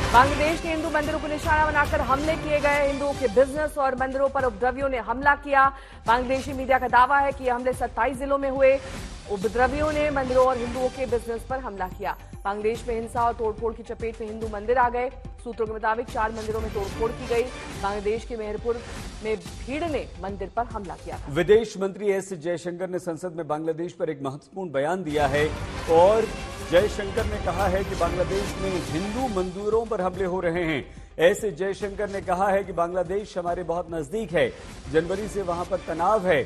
बांग्लादेश के हिंदू मंदिरों को निशाना बनाकर हमले किए गए। हिंदुओं के बिजनेस और मंदिरों पर उपद्रवियों ने हमला किया। बांग्लादेशी मीडिया का दावा है कि ये हमले 27 जिलों में हुए। उपद्रवियों ने मंदिरों और हिंदुओं के बिजनेस पर हमला किया। बांग्लादेश में हिंसा और तोड़फोड़ की चपेट में हिंदू मंदिर आ गए। सूत्रों के मुताबिक 4 मंदिरों में तोड़फोड़ की गई। बांग्लादेश के मेहरपुर में भीड़ ने मंदिर पर हमला किया था। विदेश मंत्री एस जयशंकर ने संसद में बांग्लादेश पर एक महत्वपूर्ण बयान दिया है और जयशंकर ने कहा है कि बांग्लादेश में हिंदू मंदिरों पर हमले हो रहे हैं। एस जयशंकर ने कहा है कि बांग्लादेश हमारे बहुत नजदीक है। जनवरी से वहां पर तनाव है।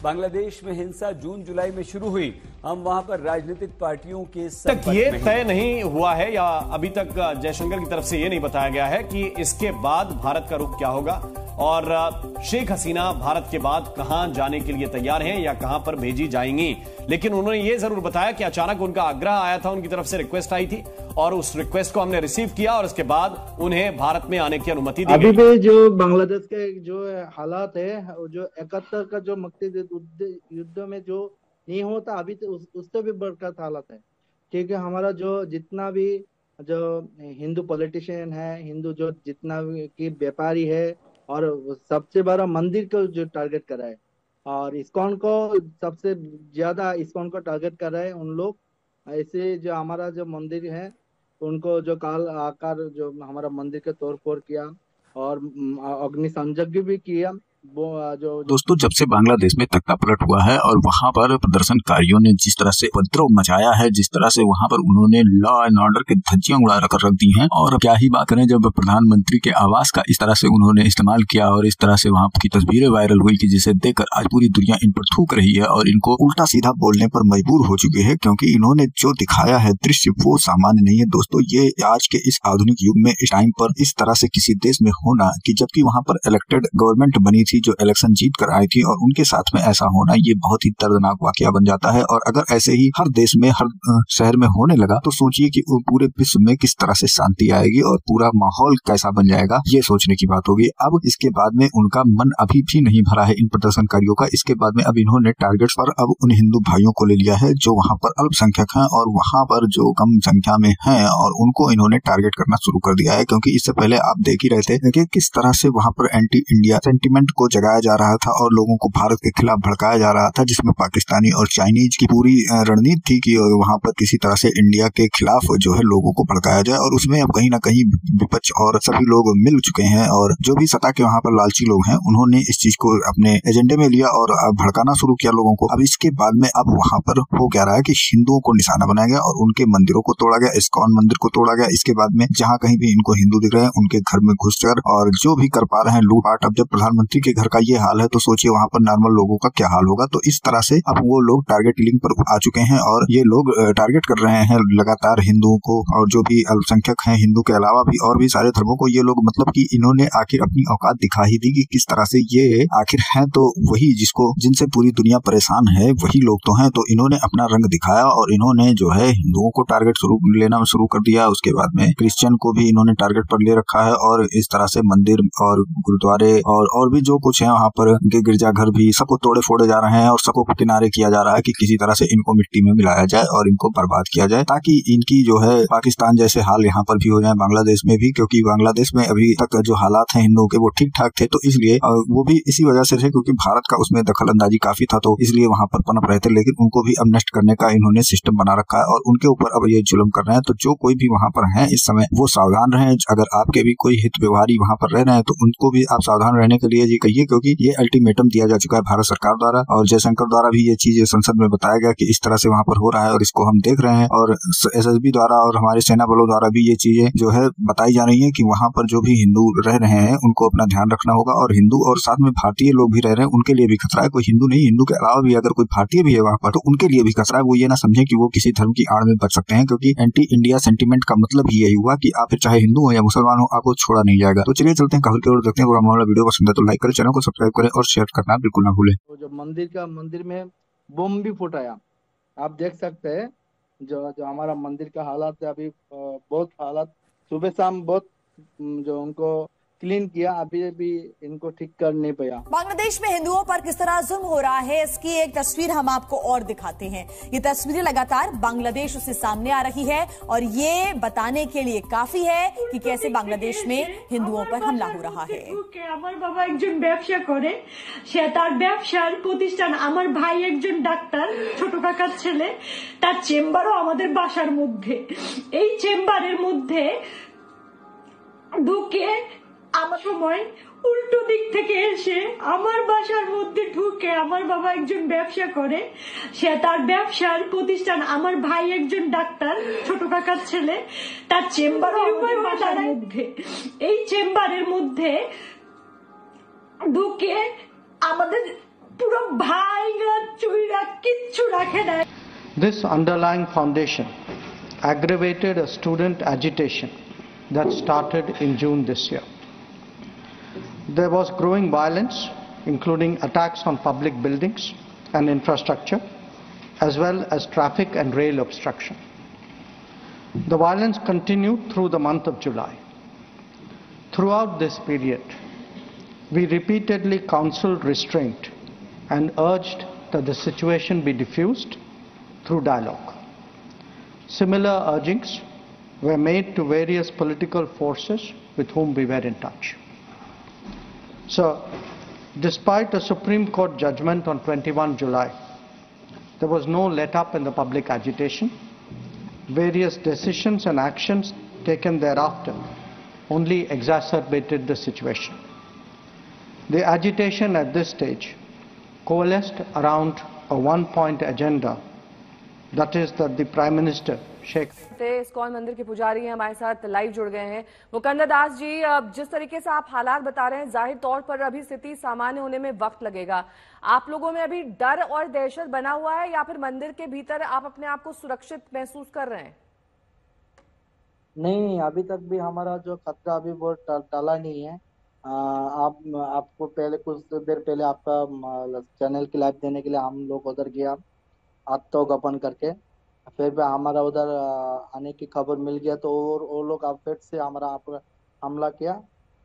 बांग्लादेश में हिंसा जून जुलाई में शुरू हुई। हम वहां पर राजनीतिक पार्टियों के तक ये तय नहीं हुआ है या अभी तक जयशंकर की तरफ से ये नहीं बताया गया है कि इसके बाद भारत का रुख क्या होगा और शेख हसीना भारत के बाद कहां जाने के लिए तैयार हैं या कहां पर भेजी जाएंगी। लेकिन उन्होंने ये जरूर बताया कि अचानक उनका आग्रह आया था, उनकी तरफ से रिक्वेस्ट आई थी और उस रिक्वेस्ट को हमने रिसीव किया और उसके बाद उन्हें भारत में आने की अनुमति दी गई। अभी भी जो बांग्लादेश के जो हालात है, जो 71 का जो मकसद युद्ध में जो नहीं होता, अभी तो उससे भी बढ़कर हालत है। ठीक है, हमारा जो जितना भी जो हिंदू पॉलिटिशियन है, हिंदू जो जितना भी की व्यापारी है और सबसे बड़ा मंदिर को जो टारगेट कर रहा है और इस्कॉन को सबसे ज्यादा इस्कॉन को टारगेट कर रहे हैं उन लोग। ऐसे जो हमारा जो मंदिर है उनको जो काल आकार जो हमारा मंदिर के तोड़ फोड़ किया और अग्नि संयज्ञ भी किया। वो जो दोस्तों, जब से बांग्लादेश में तख्तापलट हुआ है और वहां पर प्रदर्शनकारियों ने जिस तरह से उपद्रव मचाया है, जिस तरह से वहां पर उन्होंने लॉ एंड ऑर्डर की धज्जियां उड़ा कर रख दी हैं, और क्या ही बात करें जब प्रधानमंत्री के आवास का इस तरह से उन्होंने इस्तेमाल किया और इस तरह से वहां की तस्वीरें वायरल हुई कि जिसे देखकर आज पूरी दुनिया इन पर थूक रही है और इनको उल्टा सीधा बोलने पर मजबूर हो चुके हैं, क्योंकि इन्होंने जो दिखाया है दृश्य वो सामान्य नहीं है। दोस्तों, ये आज के इस आधुनिक युग में इस टाइम पर इस तरह से किसी देश में होना कि जबकि वहां पर इलेक्टेड गवर्नमेंट बनी थी जो इलेक्शन जीत कर आई थी और उनके साथ में ऐसा होना, ये बहुत ही दर्दनाक वाकया बन जाता है। और अगर ऐसे ही हर देश में हर शहर में होने लगा तो सोचिए कि पूरे विश्व में किस तरह से शांति आएगी और पूरा माहौल कैसा बन जाएगा, ये सोचने की बात होगी। अब इसके बाद में उनका मन अभी भी नहीं भरा है इन प्रदर्शनकारियों का। इसके बाद में अब इन्होंने टारगेट पर अब उन हिंदू भाइयों को ले लिया है जो वहां पर अल्पसंख्यक हैं और वहां पर जो कम संख्या में हैं, और उनको इन्होंने टारगेट करना शुरू कर दिया है। क्योंकि इससे पहले आप देख ही रहे थे कि किस तरह से वहां पर एंटी इंडिया सेंटिमेंट को जगाया जा रहा था और लोगों को भारत के खिलाफ भड़काया जा रहा था, जिसमें पाकिस्तानी और चाइनीज की पूरी रणनीति थी कि वहां पर किसी तरह से इंडिया के खिलाफ जो है लोगों को भड़काया जाए। और उसमें अब कहीं ना कहीं विपक्ष और सभी लोग मिल चुके हैं और जो भी सत्ता के वहां पर लालची लोग हैं उन्होंने इस चीज को अपने एजेंडे में लिया और भड़काना शुरू किया लोगों को। अब इसके बाद में अब वहां पर हो क्या रहा है कि हिंदुओं को निशाना बनाया गया और उनके मंदिरों को तोड़ा गया, इस्कॉन मंदिर को तोड़ा गया। इसके बाद में जहां कहीं भी इनको हिंदू दिख रहे हैं उनके घर में घुसकर और जो भी कर पा रहे हैं लूटपाट। अब जब प्रधानमंत्री के घर का ये हाल है तो सोचिए वहां पर नॉर्मल लोगों का क्या हाल होगा। तो इस तरह से अब वो लोग टारगेट किलिंग पर आ चुके हैं और ये लोग टारगेट कर रहे हैं लगातार हिंदुओं को और जो भी अल्पसंख्यक हैं हिंदू के अलावा भी और भी सारे धर्मों को। ये लोग मतलब कि इन्होंने आखिर अपनी औकात दिखा ही दी कि किस तरह से ये आखिर हैं तो वही जिसको जिनसे पूरी दुनिया परेशान है वही लोग तो हैं। तो इन्होंने अपना रंग दिखाया और इन्होंने जो है हिंदुओं को टारगेट लेना शुरू कर दिया। उसके बाद में क्रिश्चियन को भी इन्होंने टारगेट पर ले रखा है और इस तरह से मंदिर और गुरुद्वारे और भी जो कुछ है वहाँ पर गिरजाघर भी सबको तोड़े फोड़े जा रहे हैं और सबको किनारे किया जा रहा है कि किसी तरह से इनको मिट्टी में मिलाया जाए और इनको बर्बाद किया जाए ताकि इनकी जो है पाकिस्तान जैसे हाल यहाँ पर भी हो जाए, बांग्लादेश में भी। क्योंकि बांग्लादेश में अभी तक जो हालात हैं हिंदुओं के वो ठीक ठाक थे, तो इसलिए वो भी इसी वजह से थे क्योंकि भारत का उसमें दखल अंदाजी काफी था, तो इसलिए वहां पर पनप रहे थे। लेकिन उनको भी अब नष्ट करने का इन्होंने सिस्टम बना रखा है और उनके ऊपर अब ये जुल्म कर रहे हैं। तो जो कोई भी वहां पर है इस समय वो सावधान रहे। अगर आपके भी कोई हित व्यवहारी वहां पर रह रहे हैं तो उनको भी आप सावधान रहने के लिए ये कहिए, क्योंकि ये अल्टीमेटम दिया जा चुका है भारत सरकार द्वारा और जयशंकर द्वारा भी ये चीज संसद में बताया गया कि इस तरह से वहां पर हो रहा है और इसको हम देख रहे हैं। और एसएसबी द्वारा और हमारे सेना बलों द्वारा भी ये चीजें जो है बताई जा रही है कि वहां पर जो भी हिंदू रह रहे हैं उनको अपना ध्यान रखना होगा। और हिंदू और साथ में भारतीय लोग भी रह रहे हैं उनके लिए भी खतरा है। कोई हिंदू नहीं, हिंदू के अलावा भी अगर कोई भारतीय भी है वहां पर तो उनके लिए भी खतरा है। वो ये ना समझे कि वो किसी धर्म की आड़ में बच सकते हैं, क्योंकि एंटी इंडिया सेंटीमेंट का मतलब ही यही हुआ कि आप चाहे हिंदू हो या मुसलमान हो आपको छोड़ा नहीं जाएगा। तो चलिए चलते हैं खबर की ओर, देखते हैं। पूरा मामला वीडियो पसंद है तो लाइक करें, चैनल को सब्सक्राइब करें और शेयर करना बिल्कुल ना भूलें। जो मंदिर में बम भी फुटाया, आप देख सकते हैं। जो हमारा मंदिर का हालात है अभी बहुत हालात सुबह शाम बहुत जो उनको क्लीन किया, अभी भी इनको ठीक कर नहीं पाया। बांग्लादेश में हिंदुओं पर किस तरह जुल्म हो रहा है, इसकी एक तस्वीर हम आपको और दिखाते हैं। ये तस्वीरें लगातार बांग्लादेश से सामने आ रही है और ये बताने के लिए काफी है कि कैसे बांग्लादेश में हिंदुओं पर हमला हो रहा है। আমার বাবা একজন ব্যবসা করে, সে তার ব্যবসার প্রতিষ্ঠান, আমার ভাই একজন ডাক্তার, ছোট কাকার ছেলে, তার চেম্বারও আমাদের বাসার মধ্যে। এই চেম্বারের মধ্যে ঢুকে আমার সময় উল্টো দিক থেকে এসে আমার বাসার মধ্যে ঢুকে, আমার বাবা একজন ব্যবসা করে, সে তার ব্যবসার প্রতিষ্ঠান, আমার ভাই একজন ডাক্তার, ছোট কাকার ছেলে, তার চেম্বারও আমাদের বাসার মধ্যে। এই চেম্বারের মধ্যে ঢুকে আমাদের পুরো ভাইরা চুইরা কিচ্ছু রাখে না। This underlying foundation aggravated a student agitation that started in June this year. There was growing violence, including attacks on public buildings and infrastructure, as well as traffic and rail obstruction. The violence continued through the month of July. Throughout this period, we repeatedly counseled restraint and urged that the situation be diffused through dialogue. Similar urgings were made to various political forces with whom we were in touch. So, despite a Supreme Court judgment on 21 July, there was no let-up in the public agitation. Various decisions and actions taken thereafter only exacerbated the situation. The agitation at this stage coalesced around a one-point agenda, that is that the Prime Minister Sheikh ISKCON मंदिर के पुजारी हैं, हमारे साथ live जुड़ गए हैं। मुकंदर दास जी, अब जिस तरीके से आप हालात बता रहे हैं, जाहिर तौर पर अभी स्थिति सामान्य होने में वक्त लगेगा। आप लोगों में अभी डर और दहशत बना हुआ है या फिर मंदिर के भीतर आप अपने आप को सुरक्षित महसूस कर रहे हैं? नहीं, अभी तक भी हमारा जो खतरा अभी वो टला नहीं है। आपको पहले कुछ देर पहले आपका चैनल की लाइव देने के लिए हम लोग उधर गया आत्मगोपन करके, फिर भी हमारा उधर आने की खबर मिल गया तो वो लोग अब फिर से हमारा हमला किया,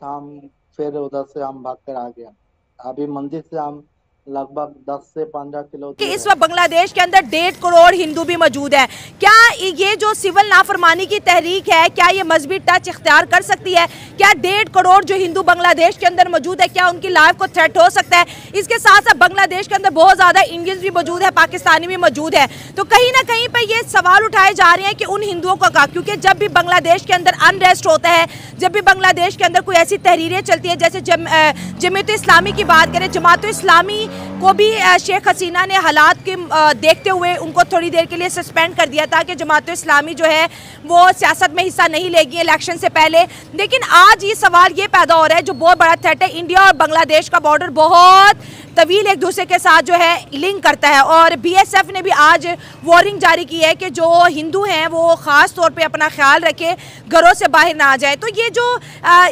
तो हम फिर उधर से हम भाग कर आ गया। अभी मंदिर से हम लगभग 10 से 15 किलो कि इस वक्त बांग्लादेश के अंदर 1.5 करोड़ हिंदू भी मौजूद है। क्या ये जो सिविल नाफरमानी की तहरीक है, क्या ये मजहबी टच इख्तियार कर सकती है? क्या 1.5 करोड़ जो हिंदू बांग्लादेश के अंदर मौजूद है, क्या उनकी लाइफ को थ्रेट हो सकता है? इसके साथ साथ बांग्लादेश के अंदर बहुत ज्यादा इंडियंस भी मौजूद है, पाकिस्तानी भी मौजूद है, तो कहीं ना कहीं पर ये सवाल उठाए जा रहे हैं कि उन हिंदुओं का, क्योंकि जब भी बांग्लादेश के अंदर अनरेस्ट होता है, जब भी बांग्लादेश के अंदर कोई ऐसी तहरीरें चलती है, जैसे जमीयत इस्लामी की बात करें, जमात इस्लामी को भी शेख हसीना ने हालात के देखते हुए उनको थोड़ी देर के लिए सस्पेंड कर दिया था कि जमात इस्लामी जो है वो सियासत में हिस्सा नहीं लेगी इलेक्शन से पहले। लेकिन आज ये सवाल ये पैदा हो रहा है, जो बहुत बड़ा थ्रेट है, इंडिया और बांग्लादेश का बॉर्डर बहुत तवील एक दूसरे के साथ जो है लिंक करता है, और बीएसएफ ने भी आज वार्निंग जारी की है कि जो हिंदू हैं वो ख़ास तौर पे अपना ख्याल रखें, घरों से बाहर ना आ जाए। तो ये जो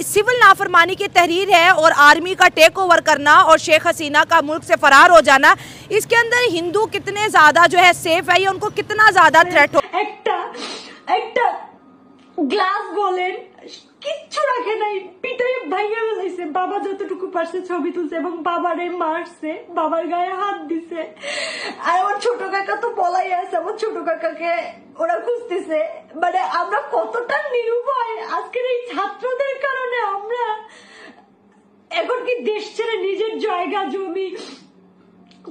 सिविल नाफरमानी की तहरीर है और आर्मी का टेक ओवर करना और शेख हसीना का मुल्क से फरार हो जाना, इसके अंदर हिंदू कितने ज़्यादा जो है सेफ है, ये उनको कितना ज़्यादा थ्रेट हो। একটা গ্লাস বলেন কিচ্ছু রাখে নাই, পিটাই ভাইয়া ফেলাইছে। বাবা যতটুকু পারছে ছবি তুলছে এবং বাবারে মারছে, বাবার গায়ে হাত দিছে। আর আমার ছোট কাকা তো পলাই আছে, আমার ছোট কাকাকে ওরা খুঁজতেছে। মানে আমরা কতটা নিরুপায় আজকের এই ছাত্রদের কারণে। আমরা এখন কি দেশ ছেড়ে নিজের জায়গা জমি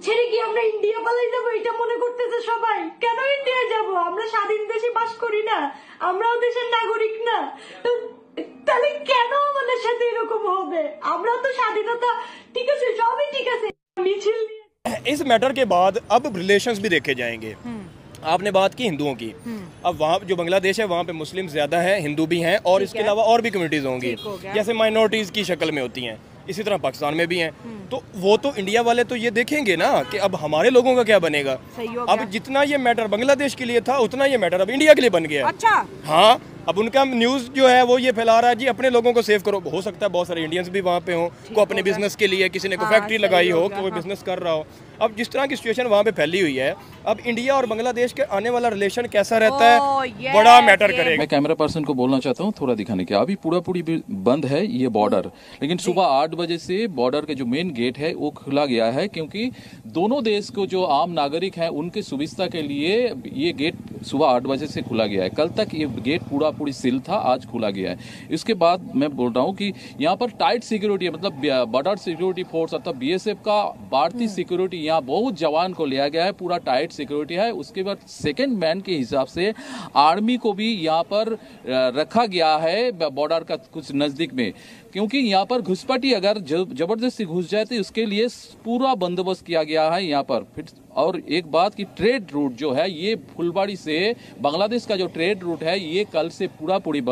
ছেড়ে কি আমরা ইন্ডিয়া পালাই যাবো, এটা মনে করতেছে সবাই। কেন ইন্ডিয়া যাব? আমরা স্বাধীন দেশে বাস করি না? আমরাও দেশের নাগরিক না? তাহলে কেন আমাদের সাথে এরকম হবে? আমরা তো স্বাধীনতা, ঠিক আছে, সবই ঠিক আছে, মিছিল। इस मैटर के बाद अब रिलेशंस भी देखे जाएंगे। आपने बात की हिंदुओं की, अब वहाँ जो बांग्लादेश है वहाँ पे मुस्लिम ज्यादा हैं, हिंदू भी हैं, और इसके अलावा और भी कम्युनिटीज होंगी जैसे माइनॉरिटीज की शक्ल में होती हैं, इसी तरह पाकिस्तान में भी हैं। तो वो तो इंडिया वाले तो ये देखेंगे ना कि अब हमारे लोगों का क्या बनेगा। अब जितना ये मैटर बांग्लादेश के लिए था उतना ये मैटर अब इंडिया के लिए बन गया। अच्छा हाँ, अब उनका न्यूज़ जो है वो ये फैला रहा है जी अपने लोगों को सेव करो। हो सकता है बहुत सारे इंडियंस भी वहाँ पे हों, को अपने बिजनेस के लिए, किसी ने को फैक्ट्री लगाई हो, कोई बिजनेस कर रहा हो। अब जिस तरह की सिचुएशन वहाँ पे फैली हुई है, अब इंडिया और बांग्लादेश के आने वाला रिलेशन कैसा रहता है बड़ा मैटर करेगा। मैं कैमरा पर्सन को बोलना चाहता हूँ थोड़ा दिखाने के, अभी पूरी बंद है ये बॉर्डर, लेकिन सुबह 8 बजे से बॉर्डर के जो मेन गेट है वो खुला गया है, क्योंकि दोनों देश को जो आम नागरिक हैं उनके सुविधा के लिए ये गेट सुबह 8 बजे से खुला गया है। कल तक ये गेट पूरी सील था, आज खुला गया है। इसके बाद मैं बोल रहा हूँ कि यहाँ पर टाइट सिक्योरिटी है, मतलब बॉर्डर सिक्योरिटी फोर्स अर्थात बीएसएफ का बढ़ती सिक्योरिटी, यहाँ बहुत जवान को लिया गया है, पूरा टाइट सिक्योरिटी है। उसके बाद सेकेंड मैन के हिसाब से आर्मी को भी यहाँ पर रखा गया है बॉर्डर का कुछ नजदीक में, क्योंकि यहाँ पर घुसपैठी अगर जबरदस्ती घुस जाए तो उसके लिए पूरा बंदोबस्त किया गया है यहाँ पर। फिर और एक बात की ट्रेड रूट जो है ये फुलबाड़ी से बांग्लादेश का जो ट्रेड रूट है ये कल से पूरी बंद